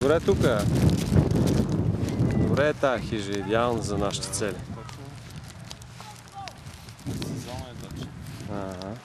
Добре, тук е. Добре е тази хижа, идеална за нашите цели. Сезона е точно. Ага.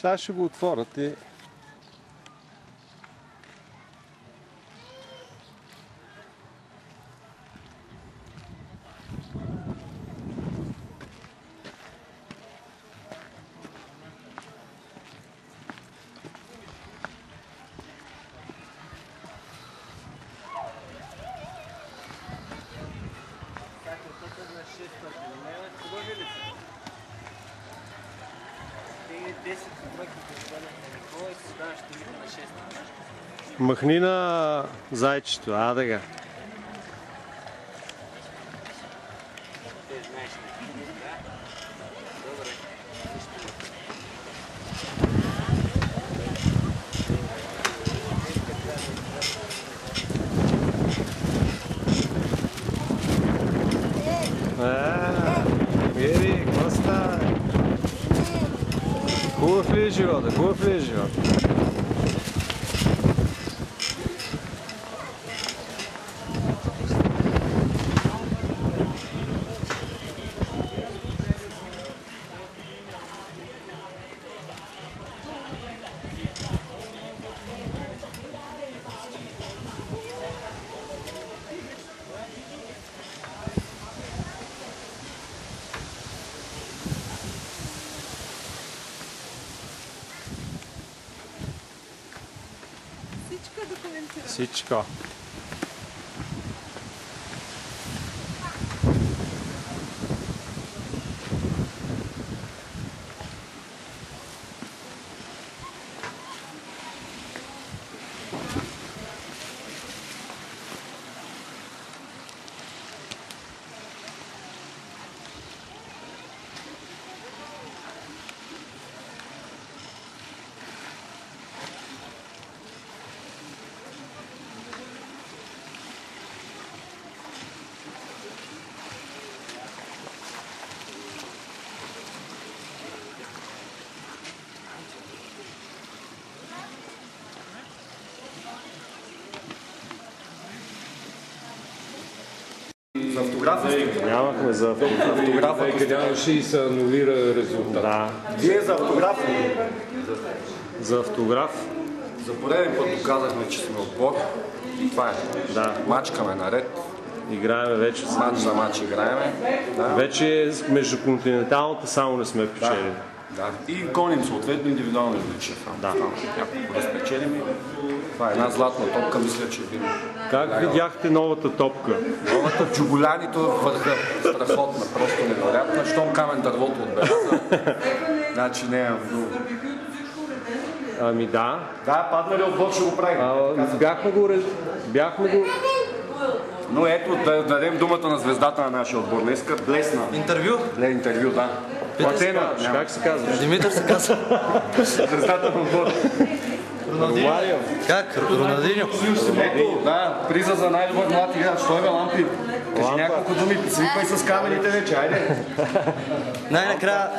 Сега ще го отворят и... Махни на зайчето, да. Гери, какво става? Хубав ли е живота? Хубав ли е живота? Всичко. За автографа? Нямахме за автографа. Нямаше и се анулира резултат. Да. Вие за автограф? За автограф. За пореден път доказахме, че сме отбор. И това е. Да. Мачкаме наред. Играеме вече. Мач за мач играеме. Да. Вече между континенталната само не сме печели. Да. И гоним съответно индивидуално различия. Да. Няколко да спечелим. Това е една златна топка, мисля, че би. Как видяхте новата топка? Новата джугулянито върха. Страхотна, просто невероятна. Щом камен дървото отбеляза. Значи не е много. Ами да. Да, паднали отбор ще го правим. Бяхме го... Но ето да дадем думата на звездата на нашия отбор. Днеска блесна. Интервю? Интервю, да. Платено. Как се казваш? Димитър се казва. Звездата на отбора. Роналдиньо. Как? Роналдиньо? Ето, да, приза за най-добър млад играч. Той бе Лампи. Кажи няколко думи, свиквай с камерите вече, айде. Най-накрая